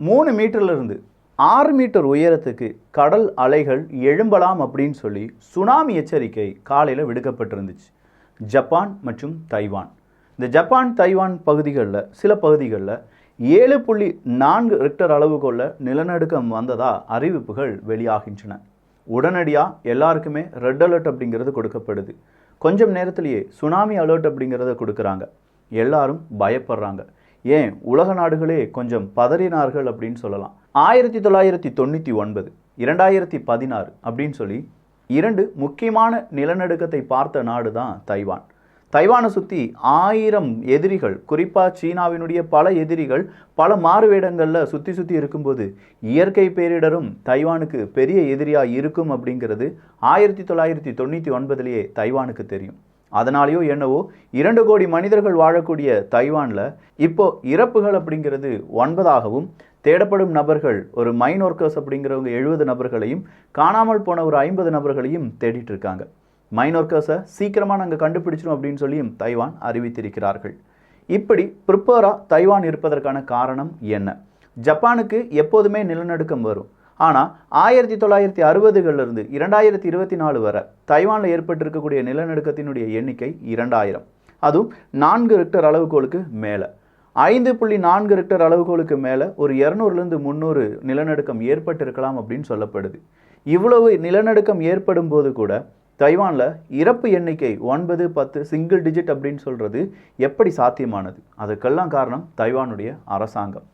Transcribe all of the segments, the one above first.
3 மீட்டர்லேருந்து 6 metre உயரத்துக்கு கடல் அலைகள் எழும்பலாம் அப்படின்னு சொல்லி சுனாமி எச்சரிக்கை காலையில் விடுக்கப்பட்டிருந்துச்சு. ஜப்பான் மற்றும் தைவான், இந்த ஜப்பான் தைவான் பகுதிகளில் சில பகுதிகளில் 7.4 ரிக்டர் அளவுகொள்ள நிலநடுக்கம் வந்ததா அறிவிப்புகள் வெளியாகின்றன. உடனடியாக எல்லாருக்குமே ரெட் அலர்ட் அப்படிங்கிறது கொடுக்கப்படுது. கொஞ்சம் நேரத்திலேயே சுனாமி அலர்ட் அப்படிங்கிறத கொடுக்குறாங்க. எல்லாரும் பயப்படுறாங்க. ஏன் உலக நாடுகளே கொஞ்சம் பதறினார்கள் அப்படின்னு சொல்லலாம். 1999, 2016 அப்படின்னு சொல்லி 2 முக்கியமான நிலநடுக்கத்தை பார்த்த நாடு தான் தைவான். தைவானை சுற்றி 1000 எதிரிகள், குறிப்பாக சீனாவினுடைய பல எதிரிகள் பல மாறுவேடங்களில் சுற்றி இருக்கும்போது இயற்கை பேரிடரும் தைவானுக்கு பெரிய எதிரியாக இருக்கும் அப்படிங்கிறது 1999லேயே தைவானுக்கு தெரியும். அதனாலேயோ என்னவோ 2 கோடி மனிதர்கள் வாழக்கூடிய தைவானில் இப்போ இறப்புகள் அப்படிங்கிறது 9ஆகவும், தேடப்படும் நபர்கள் ஒரு மைன் ஒர்க்கர்ஸ் அப்படிங்கிறவங்க 70 நபர்களையும், காணாமல் போன ஒரு 50 நபர்களையும் தேடிட்டு இருக்காங்க. மைன் ஒர்க்கர்ஸை சீக்கிரமாக நாங்கள் கண்டுபிடிச்சிடும் அப்படின்னு சொல்லியும் தைவான் அறிவித்திருக்கிறார்கள். இப்படி ப்ரிப்பேராக தைவான் இருப்பதற்கான காரணம் என்ன? ஜப்பானுக்கு எப்போதுமே நிலநடுக்கம் வரும். ஆனால் 1960களிலிருந்து 2024 வரை தைவானில் ஏற்பட்டிருக்கக்கூடிய நிலநடுக்கத்தினுடைய எண்ணிக்கை 2000, அதுவும் 4 ரிக்டர் அளவுகோலுக்கு மேலே. 5.4 ரிக்டர் அளவுகோலுக்கு மேலே ஒரு 200லேருந்து 300 நிலநடுக்கம் ஏற்பட்டிருக்கலாம் அப்படின்னு சொல்லப்படுது. இவ்வளவு நிலநடுக்கம் ஏற்படும் போது கூட தைவானில் இறப்பு எண்ணிக்கை 9, 10 சிங்கிள் டிஜிட் அப்படின்னு சொல்கிறது எப்படி சாத்தியமானது? அதுக்கெல்லாம் காரணம் தைவானுடைய அரசாங்கம்.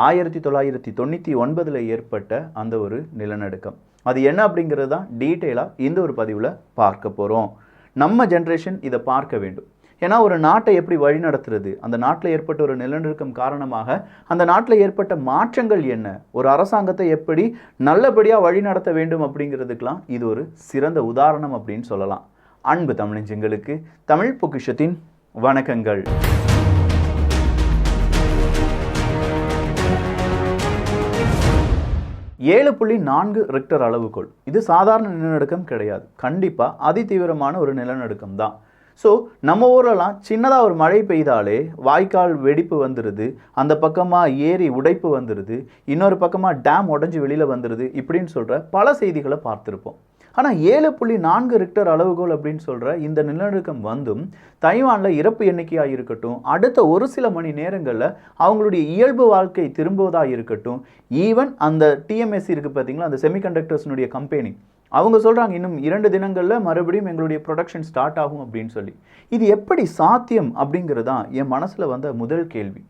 1999 ஏற்பட்ட அந்த ஒரு நிலநடுக்கம், அது என்ன அப்படிங்கிறது தான் டீட்டெயிலாக இந்த ஒரு பதிவில் பார்க்க போகிறோம். நம்ம ஜென்ரேஷன் இதை பார்க்க வேண்டும். ஏன்னா ஒரு நாட்டை எப்படி வழி நடத்துறது, அந்த நாட்டில் ஏற்பட்ட ஒரு நிலநடுக்கம் காரணமாக அந்த நாட்டில் ஏற்பட்ட மாற்றங்கள் என்ன, ஒரு அரசாங்கத்தை எப்படி நல்லபடியாக வழி நடத்த வேண்டும் அப்படிங்கிறதுக்கெலாம் இது ஒரு சிறந்த உதாரணம் அப்படின்னு சொல்லலாம். அன்பு தமிழஞ்சங்களுக்கு தமிழ் பொக்கிஷத்தின் வணக்கங்கள். ஏழு 7.4 ரிக்டர் அளவுகோல், இது சாதாரண நிலநடுக்கம் கிடையாது. கண்டிப்பாக அதிதீவிரமான ஒரு நிலநடுக்கம் தான். ஸோ நம்ம ஊரெல்லாம் சின்னதாக ஒரு மழை பெய்தாலே வாய்க்கால் வெடிப்பு வந்துடுது, அந்த பக்கமாக ஏரி உடைப்பு வந்துடுது, இன்னொரு பக்கமாக டேம் உடஞ்சி வெளியில் வந்துடுது, இப்படின்னு சொல்கிற பல செய்திகளை பார்த்துருப்போம். ஆனால் 7.4 ரிக்டர் அளவுகோல் அப்படின்னு சொல்கிற இந்த நிலநடுக்கம் வந்தும் தைவானில் இறப்பு எண்ணிக்கையாக இருக்கட்டும், அடுத்த ஒரு சில மணி நேரங்களில் அவங்களுடைய இயல்பு வாழ்க்கை திரும்புவதாக இருக்கட்டும், ஈவன் அந்த டிஎம்எஸ்சி இருக்குது பார்த்தீங்களா, அந்த செமிகண்டக்டர்ஸ்னுடைய கம்பெனி, அவங்க சொல்கிறாங்க இன்னும் 2 தினங்களில் மறுபடியும் எங்களுடைய ப்ரொடக்ஷன் ஸ்டார்ட் ஆகும் அப்படின்னு சொல்லி. இது எப்படி சாத்தியம் அப்படிங்கிறது தான் என் மனசில் வந்த முதல் கேள்வி.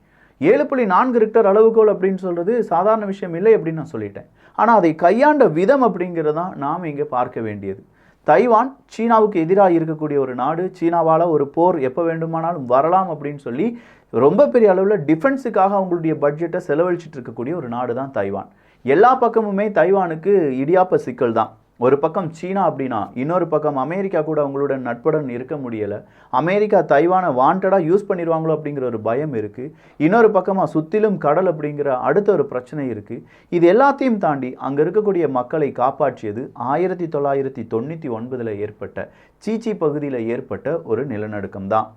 7.4 ரிக்டர் அளவுகோல் அப்படின்னு சொல்கிறது சாதாரண விஷயம் இல்லை அப்படின்னு நான் சொல்லிட்டேன். ஆனால் அதை கையாண்ட விதம் அப்படிங்கிறது தான் நாம் இங்கே பார்க்க வேண்டியது. தைவான் சீனாவுக்கு எதிராக இருக்கக்கூடிய ஒரு நாடு. சீனாவால் ஒரு போர் எப்போ வேண்டுமானாலும் வரலாம் அப்படின்னு சொல்லி ரொம்ப பெரிய அளவில் டிஃபென்ஸுக்காக அவங்களுடைய பட்ஜெட்டை செலவழிச்சிட்டு இருக்கக்கூடிய ஒரு நாடு தான் தைவான். எல்லா பக்கமுமே தைவானுக்கு இடியாப்ப சிக்கல் தான். ஒரு பக்கம் சீனா அப்படின்னா இன்னொரு பக்கம் அமெரிக்கா கூட அவங்களோட நட்புடன் இருக்க முடியலை. அமெரிக்கா தைவானை வாண்டடாக யூஸ் பண்ணிடுவாங்களோ அப்படிங்கிற ஒரு பயம் இருக்குது. இன்னொரு பக்கமாக சுற்றிலும் கடல் அப்படிங்கிற அடுத்த ஒரு பிரச்சனை இருக்குது. இது எல்லாத்தையும் தாண்டி அங்கே இருக்கக்கூடிய மக்களை காப்பாற்றியது 1999 ஏற்பட்ட சீச்சி பகுதியில் ஏற்பட்ட ஒரு நிலநடுக்கம் தான்.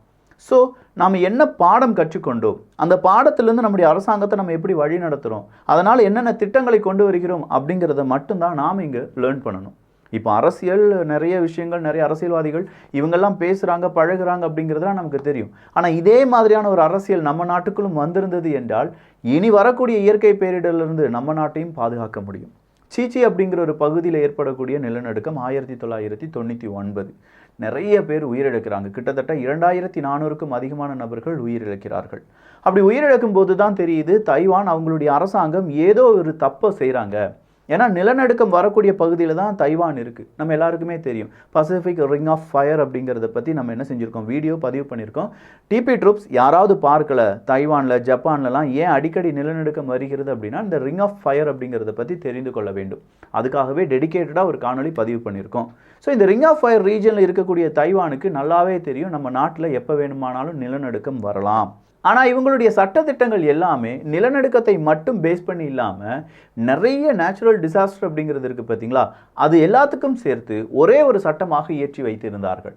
ஸோ நாம் என்ன பாடம் கற்றுக்கொண்டோம், அந்த பாடத்திலேருந்து நம்முடைய அரசாங்கத்தை நம்ம எப்படி வழி நடத்துகிறோம், அதனால் என்னென்ன திட்டங்களை கொண்டு வருகிறோம் அப்படிங்கிறத மட்டும்தான் நாம் இங்கே லேர்ன் பண்ணணும். இப்போ அரசியல் நிறைய விஷயங்கள், நிறைய அரசியல்வாதிகள் இவங்கெல்லாம் பேசுகிறாங்க, பழகுறாங்க அப்படிங்கிறதுலாம் நமக்கு தெரியும். ஆனால் இதே மாதிரியான ஒரு அரசியல் நம்ம நாட்டுக்குள்ளும் வந்திருந்தது என்றால் இனி வரக்கூடிய இயற்கை பேரிடரிலிருந்து நம்ம நாட்டையும் பாதுகாக்க முடியும். சீச்சி அப்படிங்கிற ஒரு பகுதியில் ஏற்படக்கூடிய நிலநடுக்கம் 1999 நிறைய பேர் உயிரிழக்கிறாங்க. கிட்டத்தட்ட 2400க்கும் அதிகமான நபர்கள் உயிரிழக்கிறார்கள். அப்படி உயிரிழக்கும் போது தான் தெரியுது தைவான் அவங்களுடைய அரசாங்கம் ஏதோ ஒரு தப்பை செய்கிறாங்க. ஏன்னா நிலநடுக்கம் வரக்கூடிய பகுதியில் தான் தைவான் இருக்குது. நம்ம எல்லாருக்குமே தெரியும் பசிபிக் ரிங் ஆஃப் ஃபயர் அப்படிங்கிறத பற்றி நம்ம என்ன செஞ்சுருக்கோம், வீடியோ பதிவு பண்ணியிருக்கோம். டிபி ட்ரூப்ஸ் யாராவது பார்க்கல, தைவானில் ஜப்பான்லலாம் ஏன் அடிக்கடி நிலநடுக்கம் வருகிறது அப்படின்னா இந்த ரிங் ஆஃப் ஃபயர் அப்படிங்கிறத பற்றி தெரிந்து கொள்ள வேண்டும். அதுக்காகவே டெடிக்கேட்டடாக ஒரு காணொலி பதிவு பண்ணியிருக்கோம். ஸோ இந்த ரிங் ஆஃப் ஃபயர் ரீஜனில் இருக்கக்கூடிய தைவானுக்கு நல்லாவே தெரியும் நம்ம நாட்டில் எப்போ வேணுமானாலும் நிலநடுக்கம் வரலாம். ஆனால் இவங்களுடைய சட்டத்திட்டங்கள் எல்லாமே நிலநடுக்கத்தை மட்டும் பேஸ் பண்ணி இல்லாமல் நிறைய நேச்சுரல் டிசாஸ்டர் அப்படிங்கிறது இருக்குது பார்த்தீங்களா, அது எல்லாத்துக்கும் சேர்த்து ஒரே ஒரு சட்டமாக இயற்றி வைத்திருந்தார்கள்.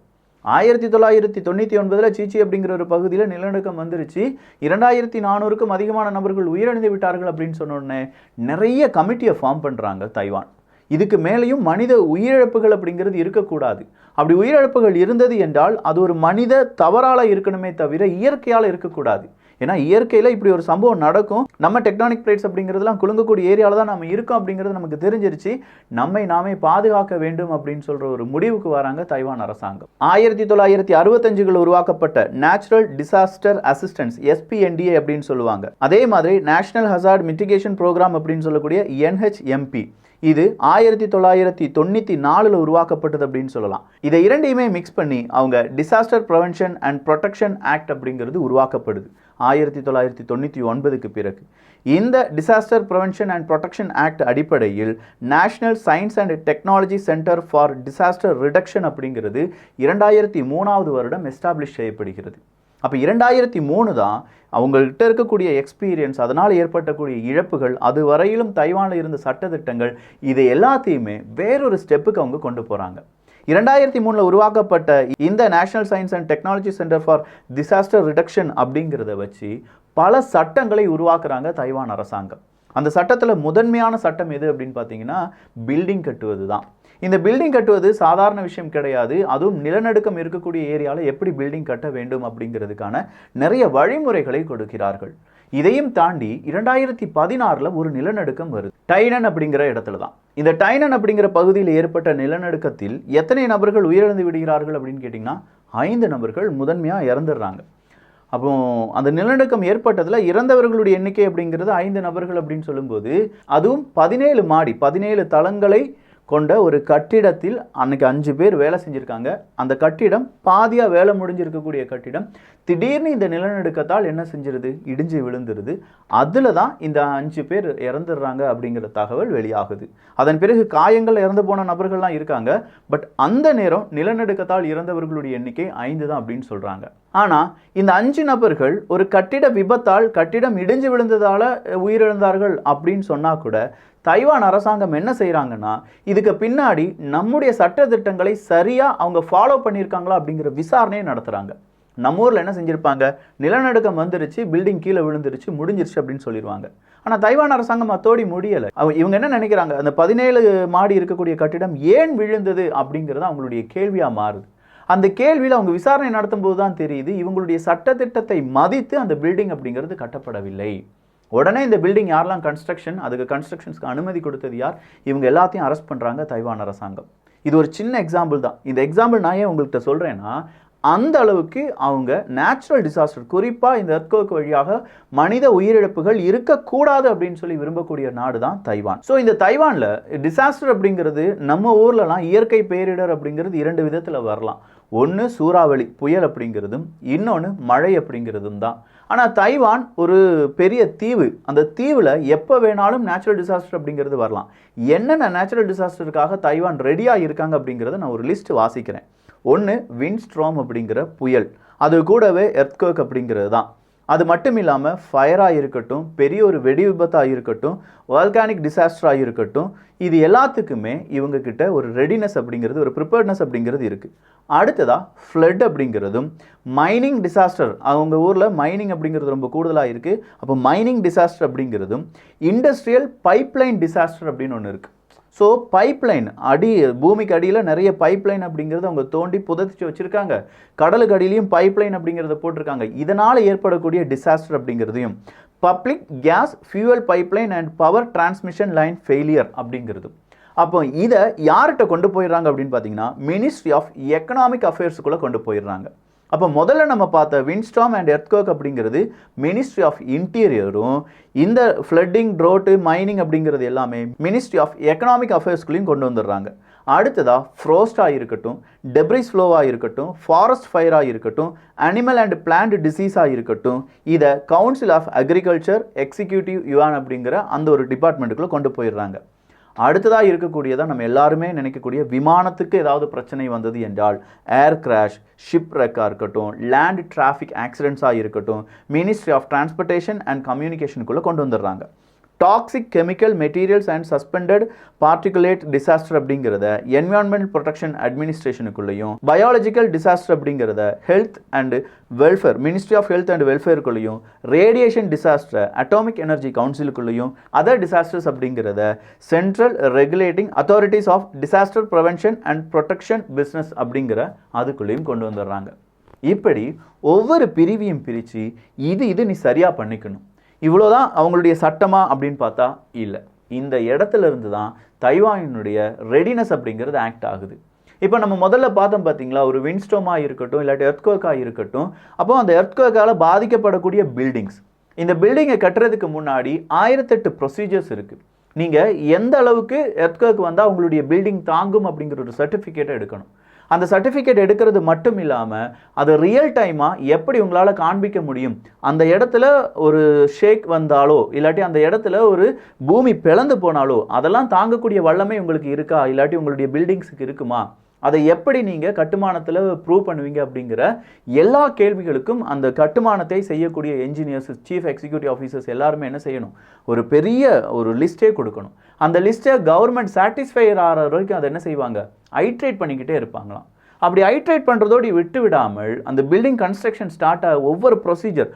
1999 சீச்சி அப்படிங்கிற ஒரு பகுதியில் நிலநடுக்கம் வந்துருச்சு. 2400க்கும் அதிகமான நபர்கள் உயிரிழந்து விட்டார்கள் அப்படின்னு சொன்ன உடனே நிறைய கமிட்டியை ஃபார்ம் பண்ணுறாங்க தைவான். இதுக்கு மேலேயும் மனித உயிரிழப்புகள் அப்படிங்கிறது இருக்கக்கூடாது. அப்படி உயிரிழப்புகள் இருந்தது என்றால் அது ஒரு மனித தவறால் இருக்கணுமே தவிர இயற்கையால் இருக்கக்கூடாது. ஏன்னா இயற்கையில் இப்படி ஒரு சம்பவம் நடக்கும், நம்ம டெக்டானிக் பிளேட்ஸ் அப்படிங்கிறதுலாம் குலுங்கக்கூடிய ஏரியாவில் தான் நம்ம இருக்கோம் அப்படிங்கிறது நமக்கு தெரிஞ்சிருச்சு. நம்மை நாமே பாதுகாக்க வேண்டும் அப்படின்னு சொல்கிற ஒரு முடிவுக்கு வராங்க தைவான் அரசாங்கம். 1965களில் உருவாக்கப்பட்ட நேச்சுரல் டிசாஸ்டர் அசிஸ்டன்ஸ் SPNDA அப்படின்னு சொல்லுவாங்க. அதே மாதிரி நேஷனல் ஹசார்ட் மிட்டிகேஷன் ப்ரோக்ராம் அப்படின்னு சொல்லக்கூடிய NHMP இது 1994 உருவாக்கப்பட்டது அப்படின்னு சொல்லலாம். இதை இரண்டையுமே மிக்ஸ் பண்ணி அவங்க disaster prevention and protection act அப்படிங்கிறது உருவாக்கப்படுது 1999க்கு பிறகு. இந்த disaster prevention and protection act அடிப்படையில் national science and technology centre for disaster reduction அப்படிங்கிறது 2003 வருடம் எஸ்டாப்ளிஷ் செய்யப்படுகிறது. அப்போ 2003 தான் அவங்கள்ட்ட இருக்கக்கூடிய எக்ஸ்பீரியன்ஸ், அதனால் ஏற்பட்டக்கூடிய இழப்புகள், அது வரையிலும் தைவானில் இருந்த சட்டத்திட்டங்கள், இதை எல்லாத்தையுமே வேறொரு ஸ்டெப்புக்கு அவங்க கொண்டு போகிறாங்க. 2003 உருவாக்கப்பட்ட இந்த national science and technology centre for disaster reduction அப்படிங்கிறத வச்சு பல சட்டங்களை உருவாக்குறாங்க தைவான் அரசாங்கம். அந்த சட்டத்தில் முதன்மையான சட்டம் எது அப்படின்னு பார்த்தீங்கன்னா பில்டிங் கட்டுவது தான். இந்த பில்டிங் கட்டுவது சாதாரண விஷயம் கிடையாது. அதுவும் நிலநடுக்கம் இருக்கக்கூடிய ஏரியாவில் எப்படி பில்டிங் கட்ட வேண்டும் அப்படிங்கிறதுக்கான நிறைய வழிமுறைகளை கொடுக்கிறார்கள். இதையும் தாண்டி 2016 ஒரு நிலநடுக்கம் வருது டைனன் அப்படிங்கிற இடத்துல தான். இந்த டைனன் அப்படிங்கிற பகுதியில் ஏற்பட்ட நிலநடுக்கத்தில் எத்தனை நபர்கள் உயிரிழந்து விடுகிறார்கள் அப்படின்னு கேட்டிங்கன்னா 5 நபர்கள் முதன்மையாக இறந்துடுறாங்க. அப்போ அந்த நிலநடுக்கம் ஏற்பட்டதில் இறந்தவர்களுடைய எண்ணிக்கை அப்படிங்கிறது 5 நபர்கள் அப்படின்னு சொல்லும்போது, அதுவும் 17 மாடி 17 தளங்களை கொண்ட ஒரு கட்டிடத்தில் அன்னைக்கு 5 பேர் வேலை செஞ்சுருக்காங்க. அந்த கட்டிடம் பாதியாக வேலை முடிஞ்சிருக்கக்கூடிய கட்டிடம் திடீர்னு இந்த நிலநடுக்கத்தால் என்ன செஞ்சிருது, இடிஞ்சு விழுந்துருது. அதில் தான் இந்த 5 பேர் இறந்துடுறாங்க அப்படிங்கிற தகவல் வெளியாகுது. அதன் பிறகு காயங்கள் இறந்து போன நபர்கள்லாம் இருக்காங்க. பட் அந்த நேரம் நிலநடுக்கத்தால் இறந்தவர்களுடைய எண்ணிக்கை 5 தான் அப்படின்னு சொல்கிறாங்க. ஆனால் இந்த 5 நபர்கள் ஒரு கட்டிட விபத்தால் கட்டிடம் இடிஞ்சு விழுந்ததால் உயிரிழந்தார்கள் அப்படின்னு சொன்னால் கூட தைவான் அரசாங்கம் என்ன செய்கிறாங்கன்னா, இதுக்கு பின்னாடி நம்முடைய சட்டத்திட்டங்களை சரியாக அவங்க ஃபாலோ பண்ணியிருக்காங்களா அப்படிங்கிற விசாரணையை நடத்துகிறாங்க. நம்ம ஊரில் என்ன செஞ்சுருப்பாங்க, நிலநடுக்கம் வந்துருச்சு, பில்டிங் கீழே விழுந்துருச்சு, முடிஞ்சிருச்சு அப்படின்னு சொல்லிடுவாங்க. ஆனால் தைவான் அரசாங்கம் அத்தோடி முடியலை. இவங்க என்ன நினைக்கிறாங்க, அந்த 17 மாடி இருக்கக்கூடிய கட்டிடம் ஏன் விழுந்தது அப்படிங்கிறது அவங்களுடைய கேள்வியாக மாறுது. அந்த கேள்வியில் அவங்க விசாரணை நடத்தும் போது தான் தெரியுது, இவங்களுடைய சட்டத்திட்டத்தை மதித்து அந்த பில்டிங் அப்படிங்கிறது கட்டப்படவில்லை. உடனே இந்த பில்டிங் யாரெல்லாம் அதுக்கு கன்ஸ்ட்ரக்ஷன்ஸ்க்கு அனுமதி கொடுத்தது யார், இவங்க எல்லாத்தையும் அரெஸ்ட் பண்ணுறாங்க தைவான் அரசாங்கம். இது ஒரு சின்ன எக்ஸாம்பிள் தான். இந்த எக்ஸாம்பிள் நான் ஏன் உங்கள்கிட்ட சொல்கிறேன்னா, அந்த அளவுக்கு அவங்க நேச்சுரல் டிசாஸ்டர், குறிப்பாக இந்த எர்த்குவேக் வழியாக மனித உயிரிழப்புகள் இருக்கக்கூடாது அப்படின்னு சொல்லி விரும்பக்கூடிய நாடு தான் தைவான். ஸோ இந்த தைவானில் டிசாஸ்டர் அப்படிங்கிறது நம்ம ஊர்லலாம் இயற்கை பேரிடர் அப்படிங்கிறது 2 விதத்தில் வரலாம். ஒன்று சூறாவளி புயல் அப்படிங்கிறதும், இன்னொன்று மழை அப்படிங்கிறதும் தான். ஆனால் தைவான் ஒரு பெரிய தீவு. அந்த தீவில் எப்போ வேணாலும் நேச்சுரல் டிசாஸ்டர் அப்படிங்கிறது வரலாம். என்னென்ன நேச்சுரல் டிசாஸ்டருக்காக தைவான் ரெடியாக இருக்காங்க அப்படிங்கிறத நான் ஒரு லிஸ்ட் வாசிக்கிறேன். ஒன்று விண்ட்ஸ்ட்ராம் அப்படிங்கிற புயல், அது கூடவே எர்த்குவேக் அப்படிங்கிறது தான். அது மட்டும் இல்லாமல் ஃபயராக இருக்கட்டும், பெரிய ஒரு வெடி விபத்தாக இருக்கட்டும், வால்கானிக் டிசாஸ்டராக இருக்கட்டும், இது எல்லாத்துக்குமே இவங்கக்கிட்ட ஒரு ரெடினஸ் அப்படிங்கிறது, ஒரு ப்ரிப்பேர்ட்னஸ் அப்படிங்கிறது இருக்குது. அடுத்ததாக ஃப்ளட் அப்படிங்கிறதும், மைனிங் டிசாஸ்டர், அவங்க ஊரில் மைனிங் அப்படிங்கிறது ரொம்ப கூடுதலாக இருக்குது. அப்போ மைனிங் டிசாஸ்டர் அப்படிங்கிறதும், இண்டஸ்ட்ரியல் பைப்லைன் டிசாஸ்டர் அப்படின்னு ஒன்று இருக்குது. ஸோ பைப்லைன் பூமிக்கு அடியில் நிறைய பைப்லைன் அப்படிங்கிறது அவங்க தோண்டி புதைச்சி வச்சுருக்காங்க. கடலுக்கு அடியிலையும் பைப்லைன் அப்படிங்கிறத போட்டிருக்காங்க. இதனால் ஏற்படக்கூடிய டிசாஸ்டர் அப்படிங்கிறதையும், public gas fuel pipeline and power transmission line failure அப்படிங்கிறது. அப்போ இதை யார்கிட்ட கொண்டு போயிடுறாங்க அப்படின்னு பார்த்தீங்கன்னா, மினிஸ்ட்ரி ஆஃப் எக்கனாமிக் அஃபேர்ஸுக்குள்ளே கொண்டு போயிடுறாங்க. அப்போ முதல்ல நம்ம பார்த்த விண்ட்ஸ்டார்ம் அண்ட் எர்த்குவேக் அப்படிங்கிறது மினிஸ்ட்ரி ஆஃப் இன்டீரியரும், இந்த ஃப்ளட்டிங், ட்ரோட்டு, மைனிங் அப்படிங்கிறது எல்லாமே மினிஸ்ட்ரி ஆஃப் எக்கனாமிக் அஃபேர்ஸ்குள்ளேயும் கொண்டு வந்துடுறாங்க. அடுத்ததாக ஃப்ரோஸ்டாக இருக்கட்டும், டெப்ரிஸ் ஃப்ளோவாக இருக்கட்டும், ஃபாரஸ்ட் ஃபயராக இருக்கட்டும், அனிமல் அண்ட் பிளான்ட் டிசீஸாக இருக்கட்டும், இதை council of agriculture executive Yuan அப்படிங்கிற அந்த ஒரு டிபார்ட்மெண்ட்டுக்குள்ளே கொண்டு போயிடுறாங்க. அடுத்ததாக இருக்கக்கூடியதான் நம்ம எல்லாருமே நினைக்கக்கூடிய விமானத்துக்கு ஏதாவது பிரச்சனை வந்தது என்றால் ஏர் கிராஷ், ஷிப் ரெக்காக இருக்கட்டும், லேண்ட் டிராஃபிக் ஆக்சிடென்ட்ஸாக இருக்கட்டும், மினிஸ்ட்ரி ஆஃப் டிரான்ஸ்போர்ட்டேஷன் அண்ட் கம்யூனிகேஷனுக்குள்ளே கொண்டு வந்துடுறாங்க. Toxic chemical materials and suspended particulate disaster அப்படிங்கிறத என்விரான்மெண்டல் ப்ரொடெக்ஷன் அட்மினிஸ்ட்ரேஷனுக்குள்ளேயும், பயாலஜிக்கல் டிசாஸ்டர் அப்படிங்கிறத health and welfare ministry of health and வெல்ஃபேருக்குள்ளேயும், ரேடியேஷன் டிசாஸ்டர் அட்டாமிக் எனர்ஜி கவுன்சிலுக்குள்ளேயும், அதர் டிசாஸ்டர்ஸ் அப்படிங்கிறத central regulating authorities of disaster prevention and protection business அப்படிங்கிற அதுக்குள்ளேயும் கொண்டு வந்துடுறாங்க. இப்படி ஒவ்வொரு பிரிவையும் பிரித்து இது நீ சரியாக பண்ணிக்கணும், இவ்வளோதான் அவங்களுடைய சட்டமா அப்படின்னு பார்த்தா இல்லை. இந்த இடத்துல இருந்து தான் தைவானினுடைய ரெடினஸ் அப்படிங்கிறது ஆக்ட் ஆகுது. இப்போ நம்ம முதல்ல பார்த்தோம் பார்த்தீங்களா, ஒரு விண்ட்ஸ்டோமாக இருக்கட்டும் இல்லாட்டி எர்த்குவேக்காக இருக்கட்டும், அப்போ அந்த எர்த்குவேக்கால் பாதிக்கப்படக்கூடிய பில்டிங்ஸ், இந்த பில்டிங்கை கட்டுறதுக்கு முன்னாடி 1008 ப்ரொசீஜர்ஸ் இருக்குது. நீங்கள் எந்த அளவுக்கு எர்த்குவேக் வந்தால் உங்களுடைய பில்டிங் தாங்கும் அப்படிங்கிற ஒரு சர்டிஃபிகேட்டை எடுக்கணும். அந்த சர்டிஃபிகேட் எடுக்கிறது மட்டும் இல்லாமல் அது ரியல் டைமாக எப்படி உங்களால் காண்பிக்க முடியும், அந்த இடத்துல ஒரு ஷேக் வந்தாலோ இல்லாட்டி அந்த இடத்துல ஒரு பூமி பிளந்து போனாலோ அதெல்லாம் தாங்கக்கூடிய வல்லமை உங்களுக்கு இருக்கா, இல்லாட்டி உங்களுடைய பில்டிங்ஸுக்கு இருக்குமா, அதை எப்படி நீங்கள் கட்டுமானத்தில் ப்ரூவ் பண்ணுவீங்க அப்படிங்கிற எல்லா கேள்விகளுக்கும் அந்த கட்டுமானத்தை செய்யக்கூடிய என்ஜினியர்ஸ், சீஃப் எக்ஸிக்யூட்டிவ் ஆஃபீஸர்ஸ் எல்லாருமே என்ன செய்யணும், ஒரு பெரிய ஒரு லிஸ்ட்டே கொடுக்கணும். அந்த லிஸ்ட்டை கவர்மெண்ட் சாட்டிஸ்ஃபையர் ஆகிற வரைக்கும் அதை என்ன செய்வாங்க, ஐட்ரேட் பண்ணிக்கிட்டே இருப்பாங்களாம். அப்படி ஐட்ரேட் பண்ணுறதோடு விட்டு விடாமல் அந்த பில்டிங் கன்ஸ்ட்ரக்ஷன் ஸ்டார்ட் ஆக ஒவ்வொரு ப்ரொசீஜர்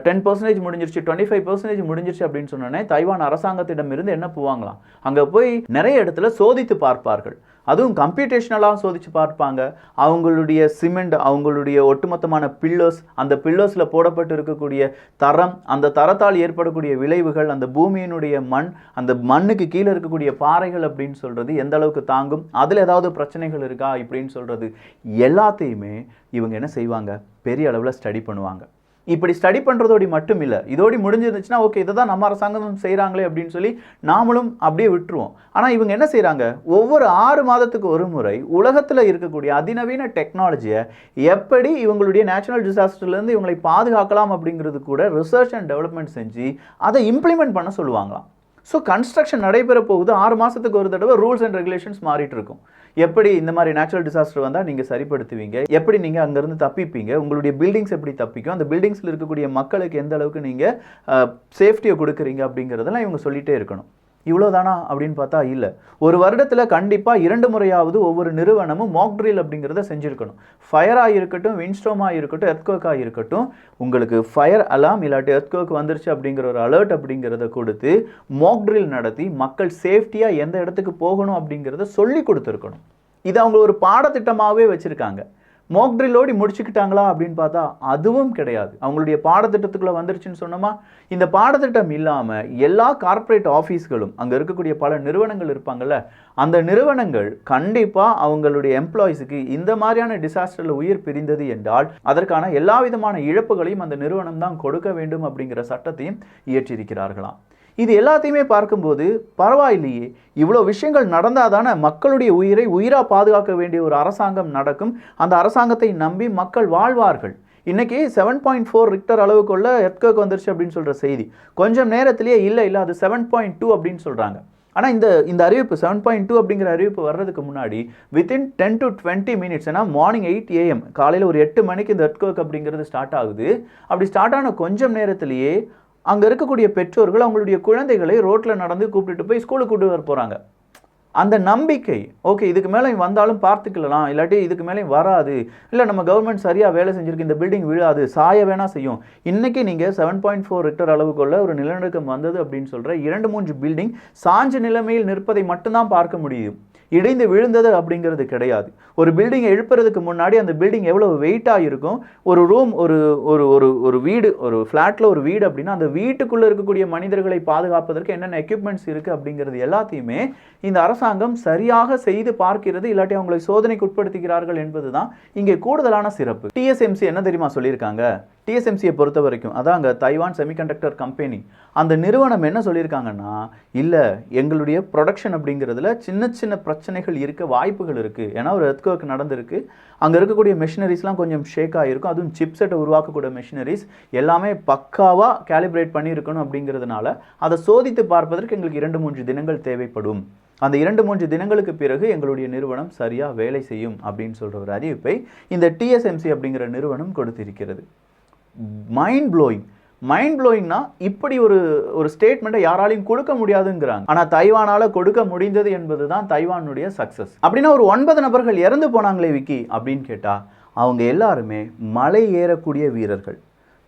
10% முடிஞ்சிருச்சு, 25% முடிஞ்சிருச்சு அப்படின்னு சொன்னோன்னே தைவான் அரசாங்கத்திடம் இருந்து என்ன போவாங்களாம், அங்கே போய் நிறைய இடத்துல சோதித்து பார்ப்பார்கள். அதுவும் கம்ப்யூட்டேஷனலாக சோதித்து பார்ப்பாங்க. அவங்களுடைய சிமெண்ட், அவங்களுடைய ஒட்டுமொத்தமான பில்லர்ஸ், அந்த பில்லர்ஸில் போடப்பட்டு இருக்கக்கூடிய தரம், அந்த தரத்தால் ஏற்படக்கூடிய விளைவுகள், அந்த பூமியினுடைய மண், அந்த மண்ணுக்கு கீழே இருக்கக்கூடிய பாறைகள் அப்படின்னு சொல்கிறது எந்த அளவுக்கு தாங்கும், அதில் ஏதாவது பிரச்சனைகள் இருக்கா இப்படின்னு சொல்கிறது எல்லாத்தையுமே இவங்க என்ன செய்வாங்க, பெரிய அளவில் ஸ்டடி பண்ணுவாங்க. இப்படி ஸ்டடி பண்ணுறதோடி மட்டும் இல்லை, இதோடி முடிஞ்சிருந்துச்சுன்னா ஓகே இதை தான் நம்ம அரசாங்கம் செய்கிறாங்களே அப்படின்னு சொல்லி நாமளும் அப்படியே விட்டுருவோம். ஆனால் இவங்க என்ன செய்கிறாங்க, ஒவ்வொரு 6 மாதத்துக்கு ஒரு முறை உலகத்தில் இருக்கக்கூடிய அதிநவீன டெக்னாலஜியை எப்படி இவங்களுடைய நேச்சுரல் டிசாஸ்டர்லேருந்து இவங்களை பாதுகாக்கலாம் அப்படிங்கிறது கூட ரிசர்ச் அண்ட் டெவலப்மெண்ட் செஞ்சு அதை இம்ப்ளிமெண்ட் பண்ண சொல்லுவாங்களாம். ஸோ கன்ஸ்ட்ரக்ஷன் நடைபெற போகுது, 6 மாதத்துக்கு ஒரு தடவை ரூல்ஸ் அண்ட் ரெகுலேஷன்ஸ் மாறிட்டு இருக்கும். எப்படி இந்த மாதிரி நேச்சுரல் டிசாஸ்டர் வந்தால் நீங்கள் சரிப்படுத்துவீங்க, எப்படி நீங்கள் அங்கேருந்து தப்பிப்பீங்க, உங்களுடைய பில்டிங்ஸ் எப்படி தப்பிக்கும், அந்த பில்டிங்ஸில் இருக்கக்கூடிய மக்களுக்கு எந்த அளவுக்கு நீங்கள் சேஃப்டியை கொடுக்குறீங்க அப்படிங்கிறதெல்லாம் இவங்க சொல்லிகிட்டே இருக்கணும். இவ்வளோதானா அப்படின்னு பார்த்தா இல்லை. ஒரு வருடத்தில் கண்டிப்பாக 2 முறையாவது ஒவ்வொரு நிறுவனமும் மாக் ட்ரில் அப்படிங்கிறத செஞ்சுருக்கணும். ஃபயராக இருக்கட்டும், விண்ட்ஸ்டோமாக இருக்கட்டும், எர்த்குவேக்காக இருக்கட்டும், உங்களுக்கு ஃபயர் அலாம் இல்லாட்டி எர்த்குவேக் வந்துருச்சு அப்படிங்கிற ஒரு அலர்ட் அப்படிங்கிறத கொடுத்து மாக் ட்ரில் நடத்தி மக்கள் சேஃப்டியாக எந்த இடத்துக்கு போகணும் அப்படிங்கிறத சொல்லி கொடுத்துருக்கணும். இது அவங்க ஒரு பாடத்திட்டமாகவே வச்சுருக்காங்க. மாக் ட்ரில்லோடி முடிச்சுக்கிட்டாங்களா அப்படின்னு பார்த்தா அதுவும் கிடையாது. அவங்களுடைய பாடத்திட்டத்துக்குள்ளே வந்துருச்சுன்னு சொன்னோமா, இந்த பாடத்திட்டம் இல்லாமல் எல்லா கார்ப்பரேட் ஆஃபீஸ்களும், அங்கே இருக்கக்கூடிய பல நிறுவனங்கள் இருப்பாங்கள்ல, அந்த நிறுவனங்கள் கண்டிப்பாக அவங்களுடைய எம்ப்ளாயீஸுக்கு இந்த மாதிரியான டிசாஸ்டரில் உயிர் பிரிந்தது என்றால் அதற்கான எல்லா விதமான இழப்புகளையும் அந்த நிறுவனம் தான் கொடுக்க வேண்டும் அப்படிங்கிற சட்டத்தையும் இயற்றியிருக்கிறார்களாம். இது எல்லாத்தையுமே பார்க்கும்போது பரவாயில்லையே, இவ்வளோ விஷயங்கள் நடந்தால் தானே மக்களுடைய உயிரை உயிராக பாதுகாக்க வேண்டிய ஒரு அரசாங்கம் நடக்கும், அந்த அரசாங்கத்தை நம்பி மக்கள் வாழ்வார்கள். இன்றைக்கி 7.4 ரிக்டர் அளவுக்குள்ள எர்த்குவேக் வந்துருச்சு அப்படின்னு சொல்கிற செய்தி கொஞ்சம் நேரத்திலேயே இல்லை அது 7.2 அப்படின்னு சொல்கிறாங்க. ஆனால் இந்த அறிவிப்பு 7.2 அப்படிங்கிற அறிவிப்பு வர்றதுக்கு முன்னாடி வித்தின் 10 to 20 மினிட்ஸ், ஏன்னா மார்னிங் 8 AM காலையில் ஒரு 8 மணிக்கு இந்த எர்த்குவேக் அப்படிங்கிறது ஸ்டார்ட் ஆகுது. அப்படி ஸ்டார்ட் ஆன கொஞ்சம் நேரத்திலேயே அங்கே இருக்கக்கூடிய பெற்றோர்கள் அவங்களுடைய குழந்தைகளை ரோட்டில் நடந்து கூப்பிட்டுட்டு போய் ஸ்கூலுக்கு கூப்பிட்டு வர போகிறாங்க. அந்த நம்பிக்கை, ஓகே இதுக்கு மேலே வந்தாலும் பார்த்துக்கலாம், இல்லாட்டி இதுக்கு மேலே வராது, இல்லை நம்ம கவர்மெண்ட் சரியாக வேலை செஞ்சுருக்கு, இந்த பில்டிங் விழாது, சாய வேணா செய்யும். இன்றைக்கி நீங்கள் 7.4 ரிக்டர் அளவுக்குள்ள ஒரு நிலநடுக்கம் வந்தது அப்படின்னு சொல்கிற 2-3 பில்டிங் சாஞ்ச நிலைமையில் நிற்பதை மட்டும்தான் பார்க்க முடியும். இடைந்து விழுந்தது அப்படிங்கிறது கிடையாது. ஒரு பில்டிங்கை எழுப்புறதுக்கு முன்னாடி அந்த பில்டிங் எவ்வளோ வெயிட்டாக இருக்கும், ஒரு ரூம், ஒரு ஒரு ஒரு ஒரு வீடு, ஒரு ஃப்ளாட்டில் ஒரு வீடு அப்படின்னா அந்த வீட்டுக்குள்ளே இருக்கக்கூடிய மனிதர்களை பாதுகாப்பதற்கு என்னென்ன எக்யூப்மெண்ட்ஸ் இருக்குது அப்படிங்கிறது எல்லாத்தையுமே இந்த அரசாங்கம் சரியாக செய்து பார்க்கிறது, இல்லாட்டி அவங்களை சோதனைக்கு உட்படுத்துகிறார்கள் என்பது தான் இங்கே கூடுதலான சிறப்பு. டிஎஸ்எம்சி என்ன தெரியுமா சொல்லியிருக்காங்க, டிஎஸ்எம்சியை பொறுத்த வரைக்கும் அதாங்க தைவான் செமிகண்டக்டர் கம்பெனி, அந்த நிறுவனம் என்ன சொல்லியிருக்காங்கன்னா, இல்லை எங்களுடைய ப்ரொடக்ஷன் அப்படிங்கிறதுல சின்ன சின்ன பிரச்சனைகள் இருக்க வாய்ப்புகள் இருக்குது. ஏன்னா ஒரு எர்த்குவேக் நடந்திருக்கு, அங்கே இருக்கக்கூடிய மெஷினரிஸ்லாம் கொஞ்சம் ஷேக் ஆகிருக்கும், அதுவும் சிப்செட்டை உருவாக்கக்கூடிய மெஷினரிஸ் எல்லாமே பக்காவாக கேலிப்ரேட் பண்ணியிருக்கணும் அப்படிங்கிறதுனால அதை சோதித்து பார்ப்பதற்கு எங்களுக்கு 2-3 தினங்கள் தேவைப்படும். அந்த 2-3 தினங்களுக்கு பிறகு எங்களுடைய நிறுவனம் சரியாக வேலை செய்யும் அப்படின்னு சொல்கிற ஒரு அறிவிப்பை இந்த டிஎஸ்எம்சி அப்படிங்கிற நிறுவனம் கொடுத்திருக்கிறது. Mind blowing. மைண்ட் ப்ளோயிங்னா இப்படி ஒரு ஸ்டேட்மெண்ட்டை யாராலையும் கொடுக்க முடியாதுங்கிறாங்க. ஆனால் தைவானால் கொடுக்க முடிந்தது என்பது தான் தைவானுடைய சக்ஸஸ். அப்படின்னா ஒரு 9 நபர்கள் இறந்து போனாங்களே விக்கி அப்படின்னு கேட்டால், அவங்க எல்லாருமே மலை ஏறக்கூடிய வீரர்கள்.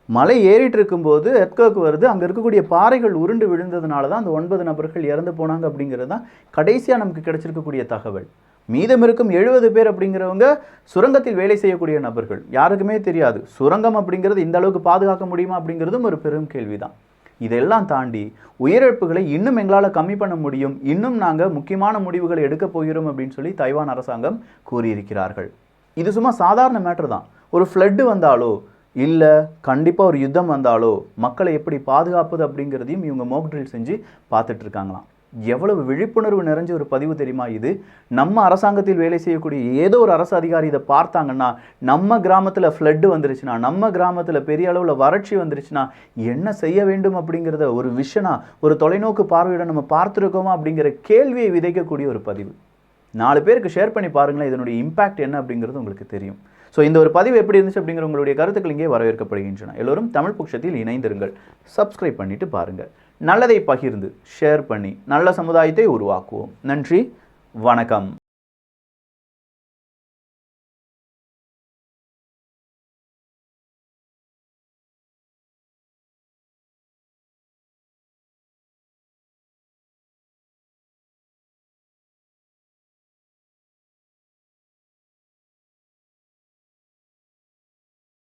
மலை ஏறிட்டு இருக்கும்போது எர்த்குவேக் வருது, அங்கே இருக்கக்கூடிய பாறைகள் உருண்டு விழுந்ததுனால தான் அந்த 9 நபர்கள் இறந்து போனாங்க அப்படிங்கிறது தான் கடைசியாக நமக்கு கிடைச்சிருக்கக்கூடிய தகவல். மீதம் இருக்கும் 70 பேர் அப்படிங்கிறவங்க சுரங்கத்தில் வேலை செய்யக்கூடிய நபர்கள். யாருக்குமே தெரியாது சுரங்கம் அப்படிங்கிறது இந்த அளவுக்கு பாதுகாக்க முடியுமா அப்படிங்கிறதும் ஒரு பெரும் கேள்விதான். இதெல்லாம் தாண்டி உயிரிழப்புகளை இன்னும் எங்களால் கம்மி பண்ண முடியும், இன்னும் நாங்கள் முக்கியமான முடிவுகளை எடுக்க போகிறோம் அப்படின்னு சொல்லி தைவான் அரசாங்கம் கூறியிருக்கிறார்கள். இது சும்மா சாதாரண மேட்டர் தான். ஒரு ஃப்ளட்டு வந்தாலோ இல்லை கண்டிப்பாக ஒரு யுத்தம் வந்தாலோ மக்களை எப்படி பாதுகாப்பது அப்படிங்கிறதையும் இவங்க மோக் ட்ரில் செஞ்சு பார்த்துட்டு இருக்காங்களாம். எவ்வளவு விழிப்புணர்வு நிறைஞ்ச ஒரு பதிவு தெரியுமா இது? நம்ம அரசாங்கத்தில் வேலை செய்யக்கூடிய ஏதோ ஒரு அரசு அதிகாரி இதை பார்த்தாங்கன்னா, நம்ம கிராமத்தில் ஃப்ளட்டு வந்துருச்சுன்னா, நம்ம கிராமத்தில் பெரிய அளவில் வறட்சி வந்துருச்சுன்னா என்ன செய்ய வேண்டும் அப்படிங்கிறத ஒரு விஷனா, ஒரு தொலைநோக்கு பார்வையுடன் நம்ம பார்த்துருக்கோமா அப்படிங்கிற கேள்வியை விதைக்கக்கூடிய ஒரு பதிவு. 4 பேருக்கு ஷேர் பண்ணி பாருங்களேன், இதனுடைய இம்பாக்ட் என்ன அப்படிங்கிறது உங்களுக்கு தெரியும். ஸோ இந்த ஒரு பதிவு எப்படி இருந்துச்சு அப்படிங்கிற உங்களுடைய கருத்துக்கள் இங்கே வரவேற்கப்படுகின்றன. எல்லோரும் தமிழ் பொக்கிஷத்தில் இணைந்திருங்கள். சப்ஸ்கிரைப் பண்ணிட்டு பாருங்கள். நல்லதை பகிர்ந்து ஷேர் பண்ணி நல்ல சமுதாயத்தை உருவாக்குவோம். நன்றி, வணக்கம்.